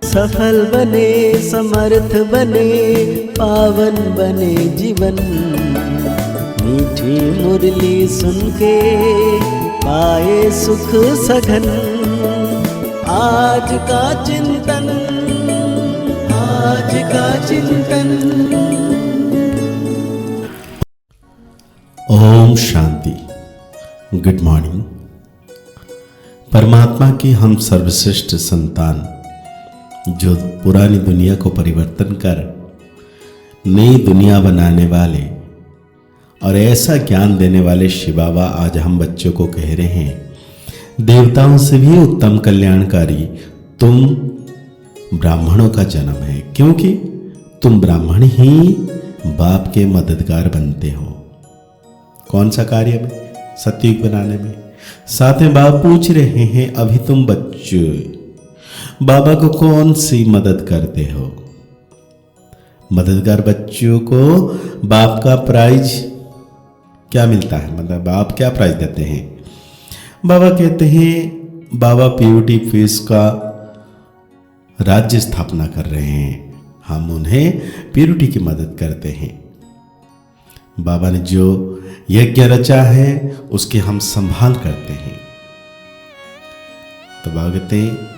सफल बने, समर्थ बने, पावन बने जीवन। मीठी मुरली सुन के पाए सुख सघन। आज का चिंतन, आज का चिंतन। ओम शांति। Good morning. परमात्मा की हम सर्वश्रेष्ठ संतान, जो पुरानी दुनिया को परिवर्तन कर नई दुनिया बनाने वाले और ऐसा ज्ञान देने वाले शिव बाबा आज हम बच्चों को कह रहे हैं, देवताओं से भी उत्तम कल्याणकारी तुम ब्राह्मणों का जन्म है, क्योंकि तुम ब्राह्मण ही बाप के मददगार बनते हो। कौन सा कार्य में? सतयुग बनाने में। साथ में बाबा पूछ रहे हैं, अभी तुम बच्चों बाबा को कौन सी मदद करते हो? मददगार बच्चों को बाप का प्राइज क्या मिलता है? मतलब बाप क्या प्राइज देते हैं? बाबा कहते हैं, बाबा पीयूटी फीस का राज्य स्थापना कर रहे हैं, हम उन्हें प्यूरिटी की मदद करते हैं। बाबा ने जो यज्ञ रचा है उसकी हम संभाल करते हैं। तो बाबा कहते हैं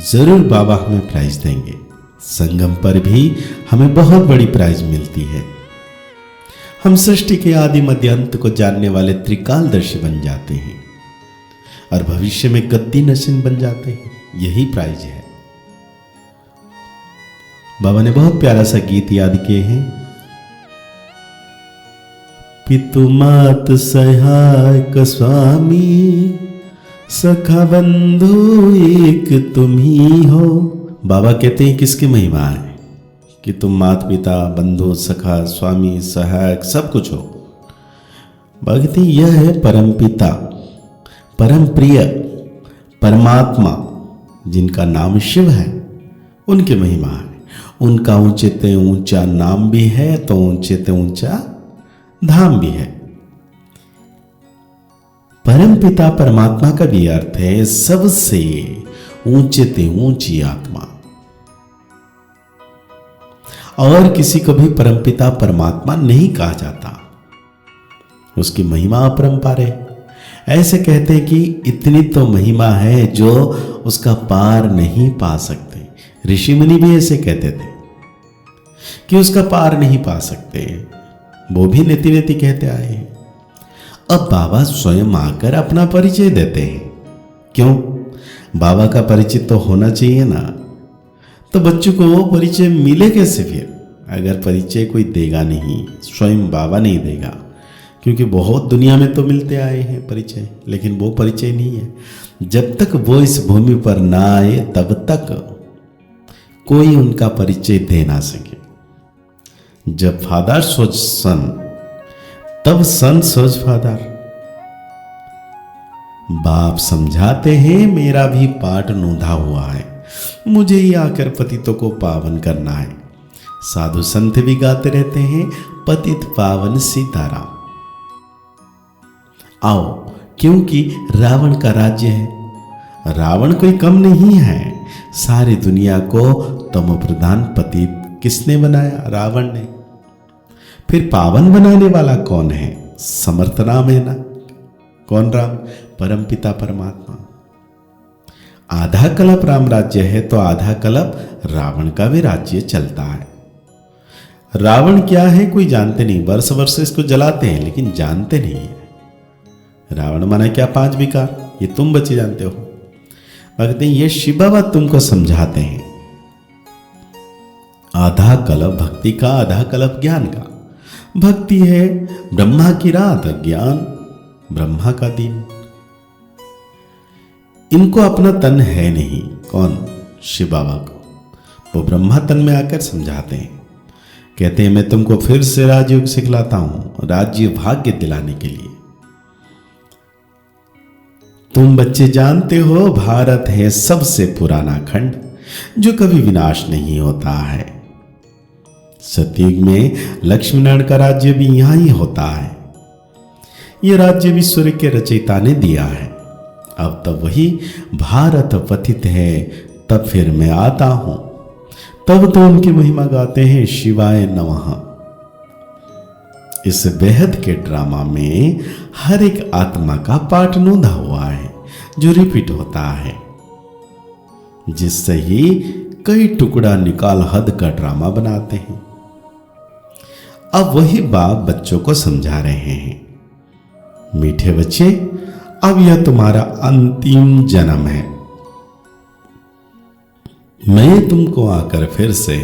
जरूर बाबा हमें प्राइज देंगे। संगम पर भी हमें बहुत बड़ी प्राइज मिलती है। हम सृष्टि के आदि मध्य अंत को जानने वाले त्रिकालदर्शी बन जाते हैं और भविष्य में गद्दी नशीन बन जाते हैं। यही प्राइज है। बाबा ने बहुत प्यारा सा गीत याद किए हैं। पितु मात सहायक स्वामी, सखा बंधु एक तुम ही हो। बाबा कहते हैं किसकी महिमा है कि तुम माता पिता, बंधु, सखा, स्वामी, सहायक सब कुछ हो। बाबा कहते हैं यह है परम पिता, परम प्रिय परमात्मा, जिनका नाम शिव है, उनकी महिमा है। उनका ऊंचे ते ऊंचा नाम भी है तो ऊंचे ते ऊंचा धाम भी है। परम पिता परमात्मा का भी अर्थ है सबसे ऊंचे ते ऊंची आत्मा। और किसी को भी परम पिता परमात्मा नहीं कहा जाता, उसकी महिमा अपरंपार है। ऐसे कहते हैं कि इतनी तो महिमा है जो उसका पार नहीं पा सकते। ऋषि मुनि भी ऐसे कहते थे कि उसका पार नहीं पा सकते, वो भी नेति नेति कहते आए हैं। अब बाबा स्वयं आकर अपना परिचय देते हैं। क्यों? बाबा का परिचय तो होना चाहिए ना। तो बच्चों को वो परिचय मिले कैसे फिर, अगर परिचय कोई देगा नहीं? स्वयं बाबा नहीं देगा, क्योंकि बहुत दुनिया में तो मिलते आए हैं परिचय, लेकिन वो परिचय नहीं है। जब तक वो इस भूमि पर ना आए तब तक कोई उनका परिचय दे ना सके। जब फादर सोच सन, तब सन सोच फादर। बाप समझाते हैं मेरा भी पाठ नोंधा हुआ है, मुझे ही आकर पतितों को पावन करना है। साधु संत भी गाते रहते हैं पतित पावन सीताराम। आओ, क्योंकि रावण का राज्य है। रावण कोई कम नहीं है। सारी दुनिया को तमो प्रधान पतित किसने बनाया? रावण ने। फिर पावन बनाने वाला कौन है? समर्थ राम है ना। कौन राम? परमपिता परमात्मा। आधा कल्प राम राज्य है तो आधा कल्प रावण का भी राज्य चलता है। रावण क्या है कोई जानते नहीं, वर्ष वर्ष इसको जलाते हैं लेकिन जानते नहीं है। रावण माना क्या? 5 विकार। ये तुम बच्चे जानते हो। कहते हैं ये शिव बाबा तुमको समझाते हैं। आधा कल्प भक्ति का, आधा कल्प ज्ञान का। भक्ति है ब्रह्मा की रात, ज्ञान ब्रह्मा का दिन। इनको अपना तन है नहीं। कौन? शिव बाबा को। वो ब्रह्मा तन में आकर समझाते हैं। कहते हैं मैं तुमको फिर से राजयोग सिखलाता हूं, राज्य भाग्य दिलाने के लिए। तुम बच्चे जानते हो भारत है सबसे पुराना खंड जो कभी विनाश नहीं होता है। सतयुग में लक्ष्मीनारायण का राज्य भी यहां ही होता है। यह राज्य भी सूर्य के रचयिता ने दिया है। अब तब वही भारत पतित है, तब फिर मैं आता हूं। तब तो उनकी महिमा गाते हैं शिवाय नमः। इस बेहद के ड्रामा में हर एक आत्मा का पार्ट नोंदा हुआ है जो रिपीट होता है, जिससे ही कई टुकड़ा निकाल हद का ड्रामा बनाते हैं। अब वही बाप बच्चों को समझा रहे हैं, मीठे बच्चे, अब यह तुम्हारा अंतिम जन्म है। मैं तुमको आकर फिर से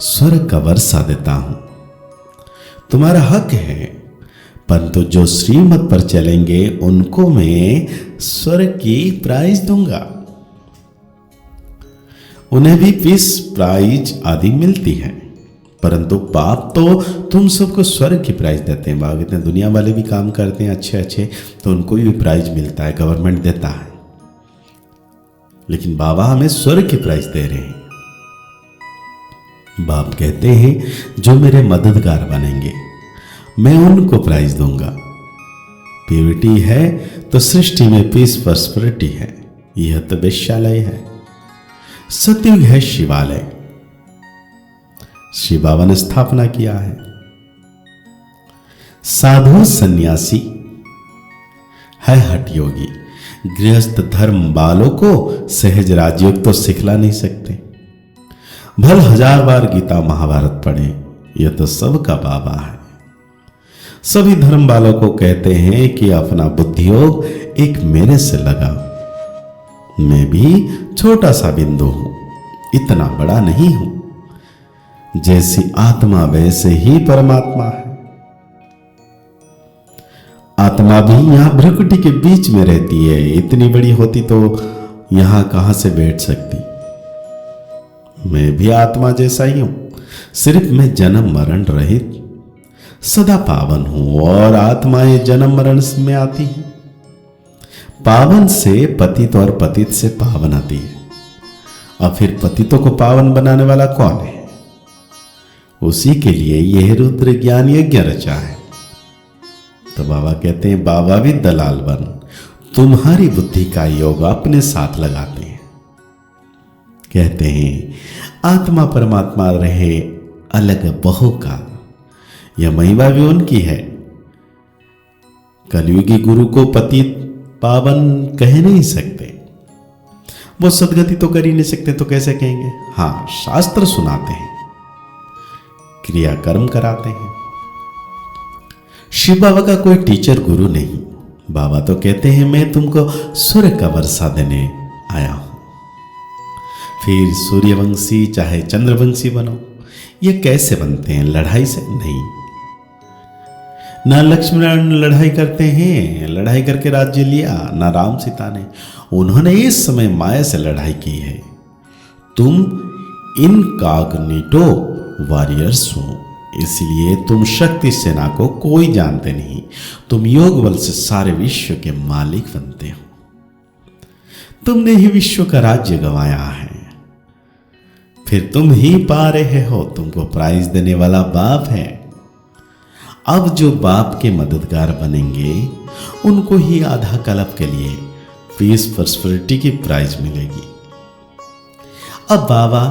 स्वर्ग का वर्षा देता हूं। तुम्हारा हक है, परंतु जो श्रीमत पर चलेंगे उनको मैं स्वर्ग की प्राइज दूंगा। उन्हें भी पीस प्राइज आदि मिलती है, परंतु बाप तो तुम सबको स्वर्ग की प्राइज देते हैं। बाप इतने दुनिया वाले भी काम करते हैं अच्छे अच्छे, तो उनको भी प्राइज मिलता है, गवर्नमेंट देता है, लेकिन बाबा हमें स्वर्ग की प्राइज दे रहे हैं। बाप कहते हैं जो मेरे मददगार बनेंगे मैं उनको प्राइज दूंगा। प्योरिटी है तो सृष्टि में पीस प्रॉस्पेरिटी है। यह तो वेश्यालय है, सतयुग है शिवालय। शिव बाबा ने स्थापना किया है। साधु सन्यासी है हठ योगी, गृहस्थ धर्म वालों को सहज राजयोग तो सिखला नहीं सकते। भल 1000 बार गीता महाभारत पढ़े, यह तो सबका बाबा है। सभी धर्म वालों को कहते हैं कि अपना बुद्धियोग एक मेरे से लगा। मैं भी छोटा सा बिंदु हूं, इतना बड़ा नहीं हूं। जैसी आत्मा वैसे ही परमात्मा है। आत्मा भी यहां भ्रुकुटी के बीच में रहती है, इतनी बड़ी होती तो यहां कहां से बैठ सकती। मैं भी आत्मा जैसा ही हूं, सिर्फ मैं जन्म मरण रहित सदा पावन हूं, और आत्माएं जन्म मरण में आती हैं। पावन से पतित और पतित से पावन आती है। अब फिर पतितों को पावन बनाने वाला कौन है? उसी के लिए यह रुद्र ज्ञान यज्ञ रचा है। तो बाबा कहते हैं बाबा भी दलाल बन, तुम्हारी बुद्धि का योग अपने साथ लगाते हैं। कहते हैं आत्मा परमात्मा रहे अलग बहु का, यह महिमा भी उनकी है। कलयुगी गुरु को पतित पावन कह नहीं सकते, वो सदगति तो कर ही नहीं सकते, तो कैसे कहेंगे? हां, शास्त्र सुनाते हैं, क्रिया कर्म कराते हैं। शिव बाबा का कोई टीचर गुरु नहीं। बाबा तो कहते हैं मैं तुमको सूर्य का वर्षा देने आया हूं, फिर सूर्यवंशी चाहे चंद्रवंशी बनो। ये कैसे बनते हैं? लड़ाई से नहीं। ना लक्ष्मण लड़ाई करते हैं, लड़ाई करके राज्य लिया, ना राम सीता ने। उन्होंने इस समय माया से लड़ाई की है। तुम इनकॉग्निटो वॉरियर्स हो, इसलिए तुम शक्ति सेना को कोई जानते नहीं। तुम योग बल से सारे विश्व के मालिक बनते हो। तुमने ही विश्व का राज्य गंवाया है, फिर तुम ही पा रहे हो। तुमको प्राइज देने वाला बाप है। अब जो बाप के मददगार बनेंगे उनको ही आधा कल्प के लिए पीस प्रॉस्पेरिटी की प्राइज मिलेगी। अब बाबा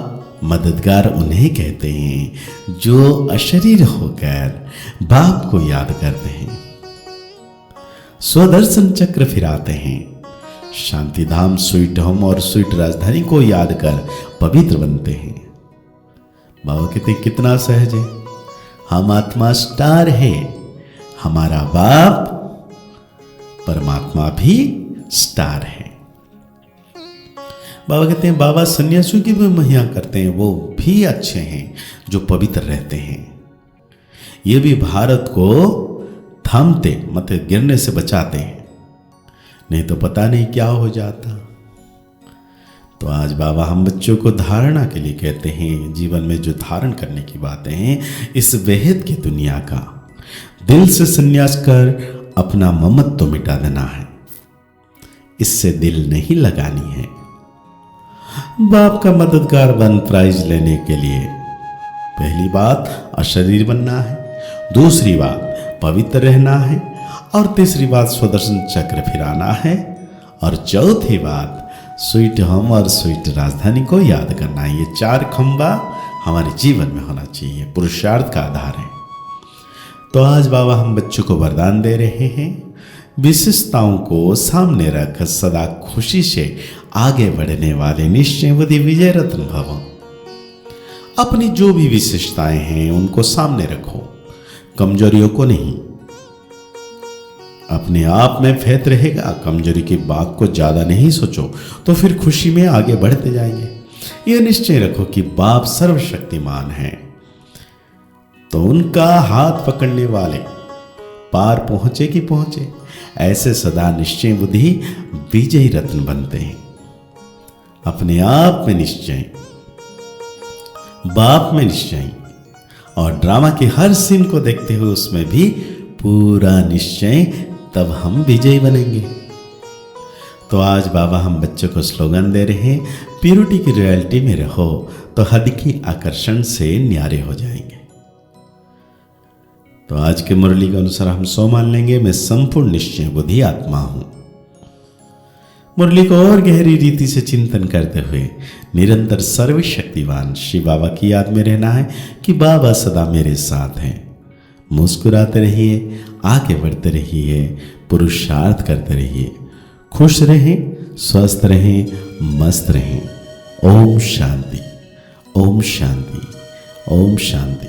मददगार उन्हें कहते हैं जो अशरीर होकर बाप को याद करते हैं, स्वदर्शन चक्र फिराते हैं, शांतिधाम स्वीट होम और स्वीट राजधानी को याद कर पवित्र बनते हैं। बाबा कहते कितना सहज है। हम आत्मा स्टार है, हमारा बाप परमात्मा भी स्टार है। बाबा कहते हैं बाबा सन्यासियों की भी महिमा करते हैं, वो भी अच्छे हैं जो पवित्र रहते हैं। ये भी भारत को थामते मत गिरने से बचाते हैं, नहीं तो पता नहीं क्या हो जाता। तो आज बाबा हम बच्चों को धारणा के लिए कहते हैं, जीवन में जो धारण करने की बातें हैं, इस बेहद की दुनिया का दिल से संन्यास कर अपना ममत्व मिटा देना है। इससे दिल नहीं लगानी है। बाप का मददगार बन प्राइज लेने के लिए पहली बात अशरीर बनना है, दूसरी बात पवित्र रहना है, और तीसरी बात स्वदर्शन चक्र फिराना है, और चौथी बात स्वीट होम और स्वीट राजधानी को याद करना है। ये 4 खंबा हमारे जीवन में होना चाहिए, पुरुषार्थ का आधार है। तो आज बाबा हम बच्चों को वरदान दे रहे हैं, विशेषताओं को सामने रख सदा खुशी से आगे बढ़ने वाले निश्चयवादी विजय रत्न भव। अपनी जो भी विशेषताएं हैं उनको सामने रखो, कमजोरियों को नहीं। अपने आप में फेथ रहेगा, कमजोरी की बात को ज्यादा नहीं सोचो, तो फिर खुशी में आगे बढ़ते जाएंगे। यह निश्चय रखो कि बाप सर्वशक्तिमान है, तो उनका हाथ पकड़ने वाले पार पहुंचे कि पहुंचे, ऐसे सदा निश्चय बुद्धि विजयी रत्न बनते हैं। अपने आप में निश्चय, बाप में निश्चय, और ड्रामा के हर सीन को देखते हुए उसमें भी पूरा निश्चय, तब हम विजयी बनेंगे। तो आज बाबा हम बच्चों को स्लोगन दे रहे हैं, प्यूरिटी की रियलिटी में रहो तो हद की आकर्षण से न्यारे हो जाएंगे। तो आज के मुरली के अनुसार हम सो मान लेंगे, मैं संपूर्ण निश्चय बुद्धि आत्मा हूं। मुरली को और गहरी रीति से चिंतन करते हुए निरंतर सर्वशक्तिवान शिव बाबा की याद में रहना है कि बाबा सदा मेरे साथ हैं। मुस्कुराते रहिए, आगे बढ़ते रहिए, पुरुषार्थ करते रहिए, खुश रहें, स्वस्थ रहें, मस्त रहें। ओम शांति, ओम शांति, ओम शांति।